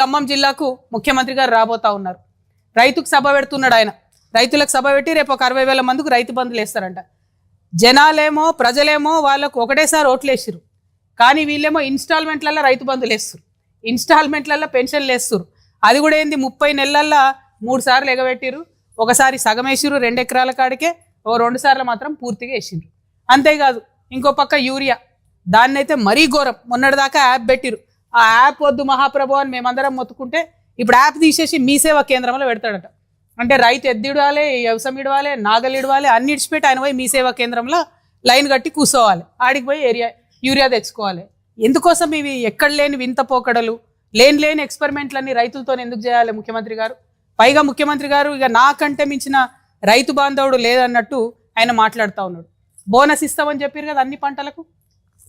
ఖమ్మం జిల్లాకు ముఖ్యమంత్రి గారు రాబోతా ఉన్నారు. రైతుకు సభ పెడుతున్నాడు ఆయన. రైతులకు సభ పెట్టి రేపు ఒక 60,000 మందికి రైతు బంధులు వేస్తారంట. జనాలేమో ప్రజలేమో వాళ్ళకు ఒకటేసారి ఓట్లు వేసిరు, కానీ వీళ్ళేమో ఇన్స్టాల్మెంట్లలో రైతు బంధులు వేస్తారు, ఇన్స్టాల్మెంట్లలో పెన్షన్లు వేస్తారు. అది కూడా ఏంది 30 నెలల్లో 3 సార్లు ఎగబెట్టిరు. ఒకసారి సగం వేసిరు 2 ఎకరాల కాడికే, 2 సార్లు మాత్రం పూర్తిగా వేసిరు. అంతేకాదు ఇంకో పక్క యూరియా, దాన్నైతే మరీ ఘోరం. మొన్నటిదాకా యాప్ పెట్టిరు. ఆ యాప్ వద్దు మహాప్రభు అని మేమందరం మొత్తుకుంటే ఇప్పుడు యాప్ తీసేసి మీ సేవా కేంద్రంలో పెడతాడట. అంటే రైతు ఎద్దిడవాలి, వ్యవసాయం ఇడవాలి, నాగలు ఇడవాలి, అన్ని ఇడిచిపెట్టి ఆయన పోయి మీ సేవా కేంద్రంలో లైన్ కట్టి కూర్చోవాలి. ఆడికి పోయి యూరియా తెచ్చుకోవాలి. ఎందుకోసం ఇవి ఎక్కడ లేని వింత పోకడలు, లేని ఎక్స్పెరిమెంట్లన్నీ రైతులతో ఎందుకు చేయాలి ముఖ్యమంత్రి గారు? పైగా ముఖ్యమంత్రి గారు ఇక నాకంటే మించిన రైతు బాంధవుడు లేదన్నట్టు ఆయన మాట్లాడుతూ ఉన్నాడు. బోనస్ ఇస్తామని చెప్పారు కదా అన్ని పంటలకు,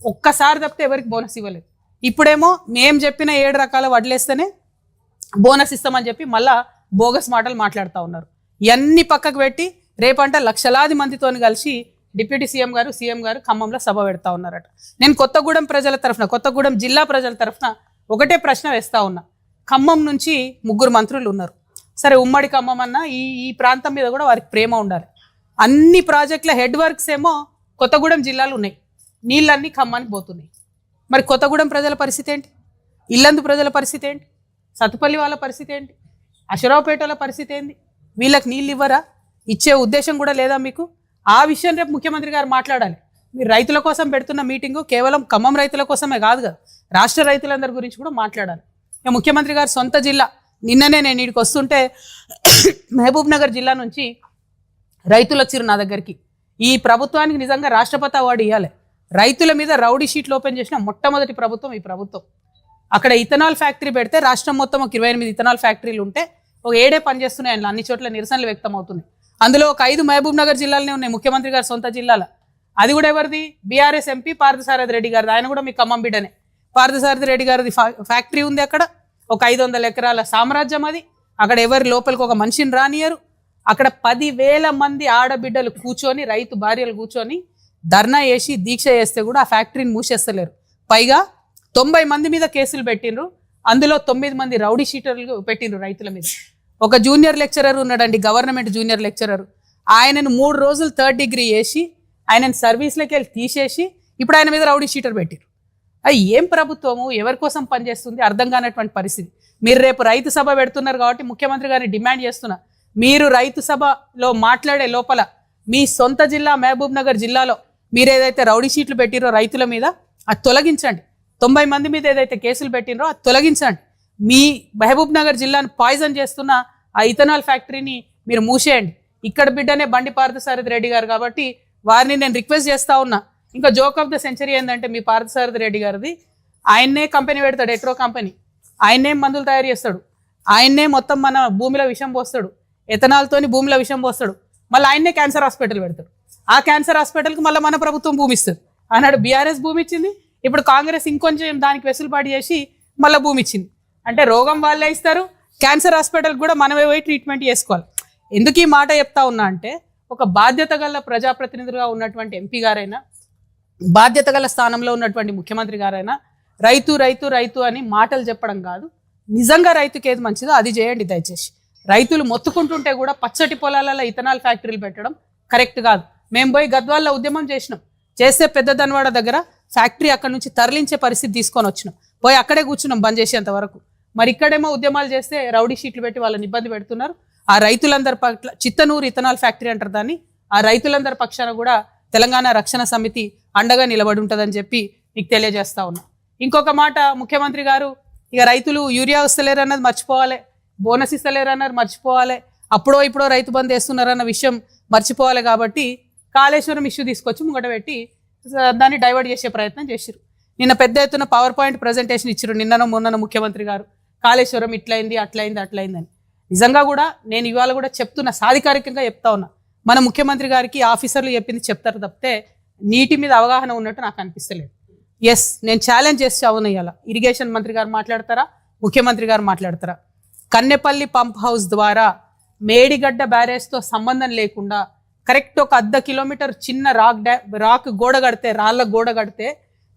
ఒక్కసారి తప్పితే ఎవరికి బోనస్ ఇవ్వలేదు. ఇప్పుడేమో మేము చెప్పిన 7 రకాల వడ్లేస్తేనే బోనస్ ఇస్తామని చెప్పి మళ్ళా బోగస్ మాటలు మాట్లాడుతూ ఉన్నారు. ఇవన్నీ పక్కకు పెట్టి రేపంట లక్షలాది మందితో కలిసి డిప్యూటీ సీఎం గారు ఖమ్మంలో సభ పెడతా ఉన్నారట. నేను కొత్తగూడెం ప్రజల తరఫున, కొత్తగూడెం జిల్లా ప్రజల తరఫున ఒకటే ప్రశ్న వేస్తా ఉన్నా. ఖమ్మం నుంచి 3 మంత్రులు ఉన్నారు. సరే ఉమ్మడి ఖమ్మం అన్న ఈ ప్రాంతం మీద కూడా వారికి ప్రేమ ఉండాలి. అన్ని ప్రాజెక్టుల హెడ్ వర్క్స్ ఏమో కొత్తగూడెం జిల్లాలో ఉన్నాయి, నీళ్ళన్నీ ఖమ్మానికి పోతున్నాయి. మరి కొత్తగూడెం ప్రజల పరిస్థితి ఏంటి? ఇల్లందు ప్రజల పరిస్థితి ఏంటి? సత్తుపల్లి వాళ్ళ పరిస్థితి ఏంటి? అశరావుపేటల పరిస్థితి ఏంటి? వీళ్ళకి నీళ్ళు ఇవ్వరా? ఇచ్చే ఉద్దేశం కూడా లేదా మీకు? ఆ విషయం రేపు ముఖ్యమంత్రి గారు మాట్లాడాలి. మీరు రైతుల కోసం పెడుతున్న మీటింగు కేవలం ఖమ్మం రైతుల కోసమే కాదు కదా, రాష్ట్ర రైతులందరి గురించి కూడా మాట్లాడాలి. ఇక ముఖ్యమంత్రి గారు సొంత జిల్లా, నిన్ననే నేను ఇక్కడికి వస్తుంటే మహబూబ్ నగర్ జిల్లా నుంచి రైతులు వచ్చిరు నా దగ్గరికి. ఈ ప్రభుత్వానికి నిజంగా రాష్ట్రపతి అవార్డు ఇవ్వాలి. రైతుల మీద రౌడీ షీట్లు ఓపెన్ చేసిన మొట్టమొదటి ప్రభుత్వం ఈ ప్రభుత్వం. అక్కడ ఇథనాల్ ఫ్యాక్టరీ పెడితే రాష్ట్రం మొత్తం ఒక 28 ఇథనాల్ ఫ్యాక్టరీలు ఉంటే ఒక 7 పనిచేస్తున్నాయి. అన్ని చోట్ల నిరసనలు వ్యక్తం అవుతున్నాయి. అందులో ఒక 5 మహబూబ్ నగర్ జిల్లాలోనే ఉన్నాయి, ముఖ్యమంత్రి గారు సొంత జిల్లాలో. అది కూడా ఎవరిది? బీఆర్ఎస్ ఎంపీ పార్థసారథి రెడ్డి గారిది. ఆయన కూడా మీ ఖమ్మం బిడ్డనే. పార్థసారథి రెడ్డి గారిది ఫ్యాక్టరీ ఉంది అక్కడ. ఒక 500 ఎకరాల సామ్రాజ్యం అది. అక్కడ ఎవరి లోపలికి ఒక మనిషిని రానియరు. అక్కడ 10,000 మంది ఆడబిడ్డలు కూర్చొని, రైతు భార్యలు కూర్చొని ధర్నా చేసి దీక్ష చేస్తే కూడా ఆ ఫ్యాక్టరీని మూసేస్తలేరు. పైగా 90 మంది మీద కేసులు పెట్టిండ్రు. అందులో 9 మంది రౌడీ షీటర్లు పెట్టిండ్రు రైతుల మీద. ఒక జూనియర్ లెక్చరర్ ఉన్నాడండి, గవర్నమెంట్ జూనియర్ లెక్చరర్. ఆయనను 3 రోజులు 3rd డిగ్రీ వేసి ఆయనను సర్వీస్లోకి వెళ్ళి తీసేసి ఇప్పుడు ఆయన మీద రౌడీ షీటర్ పెట్టిరు. అది ఏం ప్రభుత్వము, ఎవరి కోసం పనిచేస్తుంది అర్థం కానటువంటి పరిస్థితి. మీరు రేపు రైతు సభ పెడుతున్నారు కాబట్టి ముఖ్యమంత్రి గారిని డిమాండ్ చేస్తున్నా, మీరు రైతు సభలో మాట్లాడే లోపల మీ సొంత జిల్లా మహబూబ్ నగర్ జిల్లాలో మీరు ఏదైతే రౌడీ షీట్లు పెట్టిరో రైతుల మీద అది తొలగించండి. 90 మంది మీద ఏదైతే కేసులు పెట్టినరో అది తొలగించండి. మీ మహబూబ్ నగర్ జిల్లాను పాయిజన్ చేస్తున్న ఆ ఇథనాల్ ఫ్యాక్టరీని మీరు మూసేయండి. ఇక్కడ బిడ్డనే బండి పార్థసారథి రెడ్డి గారు కాబట్టి వారిని నేను రిక్వెస్ట్ చేస్తా ఉన్నా. ఇంకా జోక్ ఆఫ్ ద సెంచరీ ఏంటంటే మీ పార్థసారథి రెడ్డి గారిది, ఆయన్నే కంపెనీ పెడతాడు, ఎట్రో కంపెనీ. ఆయన్నే మందులు తయారు చేస్తాడు, ఆయన్నే మొత్తం మన భూమిలో విషం పోస్తాడు, ఎథనాల్తోని భూమిలో విషం పోస్తాడు. మళ్ళీ ఆయన్నే క్యాన్సర్ హాస్పిటల్ పెడతాడు. ఆ క్యాన్సర్ హాస్పిటల్కి మళ్ళీ మన ప్రభుత్వం భూమి ఇస్తుంది. ఆనాడు బీఆర్ఎస్ భూమి ఇచ్చింది, ఇప్పుడు కాంగ్రెస్ ఇంకొంచెం దానికి వెసులుబాటు చేసి మళ్ళీ భూమి ఇచ్చింది. అంటే రోగం వాళ్ళే ఇస్తారు, క్యాన్సర్ హాస్పిటల్కి కూడా మనమే పోయి ట్రీట్మెంట్ చేసుకోవాలి. ఎందుకు ఈ మాట చెప్తా ఉన్నా అంటే, ఒక బాధ్యత గల ప్రజాప్రతినిధులుగా ఉన్నటువంటి ఎంపీ గారైనా, బాధ్యత గల స్థానంలో ఉన్నటువంటి ముఖ్యమంత్రి గారైనా రైతు రైతు రైతు అని మాటలు చెప్పడం కాదు, నిజంగా రైతుకి ఏది మంచిదో అది చేయండి దయచేసి. రైతులు మొత్తుకుంటుంటే కూడా పచ్చటి పొలాలలో ఇథనాల్ ఫ్యాక్టరీలు పెట్టడం కరెక్ట్ కాదు. మేము పోయి గద్వాల్లో ఉద్యమం చేసినాం, చేస్తే పెద్ద దన్వాడ దగ్గర ఫ్యాక్టరీ అక్కడ నుంచి తరలించే పరిస్థితి తీసుకొని వచ్చినాం, పోయి అక్కడే కూర్చున్నాం బంద్ చేసేంత వరకు. మరి ఇక్కడేమో ఉద్యమాలు చేస్తే రౌడీ షీట్లు పెట్టి వాళ్ళని ఇబ్బంది పెడుతున్నారు. ఆ రైతులందరి పట్ల చిత్తనూరు ఇథనాల్ ఫ్యాక్టరీ అంటారు దాన్ని, ఆ రైతులందరి పక్షాన కూడా తెలంగాణ రక్షణ సమితి అండగా నిలబడి ఉంటుందని చెప్పి మీకు తెలియజేస్తా ఉన్నా. ఇంకొక మాట, ముఖ్యమంత్రి గారు ఇక రైతులు యూరియా వస్తలేరు అన్నది మర్చిపోవాలి, బోనస్ ఇస్తలేరు అన్నది మర్చిపోవాలి, అప్పుడో ఇప్పుడో రైతు బంద్ వేస్తున్నారన్న విషయం మర్చిపోవాలి. కాబట్టి కాళేశ్వరం ఇష్యూ తీసుకొచ్చి ముంగట పెట్టి దాన్ని డైవర్ట్ చేసే ప్రయత్నం చేసిరు. నిన్న పెద్ద ఎత్తున పవర్ పాయింట్ ప్రజెంటేషన్ ఇచ్చారు నిన్ననో మొన్ననో ముఖ్యమంత్రి గారు, కాళేశ్వరం ఇట్లయింది అట్లయిందని. నిజంగా కూడా నేను ఇవాళ కూడా చెప్తున్నా, సాధికారికంగా చెప్తా ఉన్నా, మన ముఖ్యమంత్రి గారికి ఆఫీసర్లు చెప్పింది చెప్తారు తప్పితే నీటి మీద అవగాహన ఉన్నట్టు నాకు అనిపిస్తలేదు. ఎస్, నేను ఛాలెంజ్ చేసి అవును, ఇవాళ ఇరిగేషన్ మంత్రి గారు మాట్లాడతారా, ముఖ్యమంత్రి గారు మాట్లాడతారా? కన్నెపల్లి పంప్ హౌస్ ద్వారా మేడిగడ్డ బ్యారేజ్తో సంబంధం లేకుండా కరెక్ట్ ఒక 1/2 కిలోమీటర్ చిన్న రాక్ గోడ కడితే, రాళ్ళ గోడ కడితే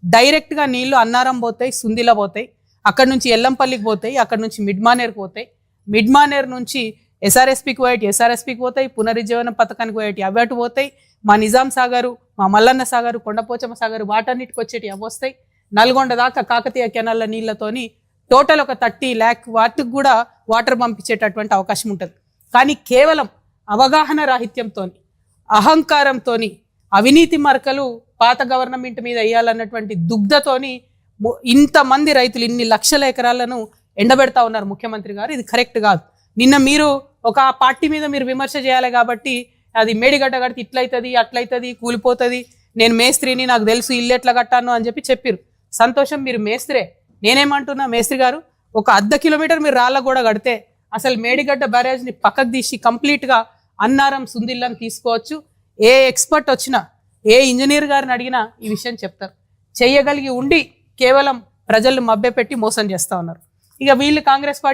డైరెక్ట్గా నీళ్లు అన్నారం పోతాయి, సుందిలా పోతాయి. అక్కడ నుంచి ఎల్లంపల్లికి పోతాయి, అక్కడ నుంచి మిడ్మానేర్కి పోతాయి, మిడ్మానేర్ నుంచి ఎస్ఆర్ఎస్పికి పోయేటి ఎస్ఆర్ఎస్పికి పోతాయి, పునరుజ్జీవన పథకానికి పోయేటి అవి అటు పోతాయి, మా నిజాం సాగరు, మా మల్లన్న సాగరు, కొండపోచమ్మ సాగరు వాటన్నిటికి వచ్చేటి అవి వస్తాయి. నల్గొండ దాకా కాకతీయ కెనాల్ల నీళ్లతోని టోటల్ ఒక 30 lakh వాటికి కూడా వాటర్ పంపించేటటువంటి అవకాశం ఉంటుంది. కానీ కేవలం అవగాహన రాహిత్యంతో, అహంకారంతో, అవినీతి మరకలు పాత గవర్నమెంట్ మీద వేయాలన్నటువంటి దుగ్ధతోని ఇంతమంది రైతులు ఇన్ని లక్షల ఎకరాలను ఎండబెడతా ఉన్నారు ముఖ్యమంత్రి గారు. ఇది కరెక్ట్ కాదు. నిన్న మీరు ఒక పార్టీ మీద మీరు విమర్శ చేయాలి కాబట్టి అది మేడిగడ్డ కడితే ఇట్లయితుంది అట్లయితుంది కూలిపోతుంది, నేను మేస్త్రిని నాకు తెలుసు ఇల్లు ఎట్లా కట్టాను అని చెప్పారు. సంతోషం, మీరు మేస్త్రే. నేనేమంటున్నా మేస్త్రి గారు, ఒక 1/2 కిలోమీటర్ మీరు రాళ్ళ కూడా కడితే అసలు మేడిగడ్డ బ్యారేజ్ని పక్కకు తీసి కంప్లీట్గా అన్నారం సుందిల్లని తీసుకోవచ్చు. ఏ ఎక్స్పర్ట్ వచ్చినా, ఏ ఇంజనీర్ గారిని అడిగినా ఈ విషయం చెప్తారు. చెయ్యగలిగి ఉండి కేవలం ప్రజలను మభ్యపెట్టి మోసం చేస్తూ ఉన్నారు. ఇక వీళ్ళు కాంగ్రెస్ పార్టీ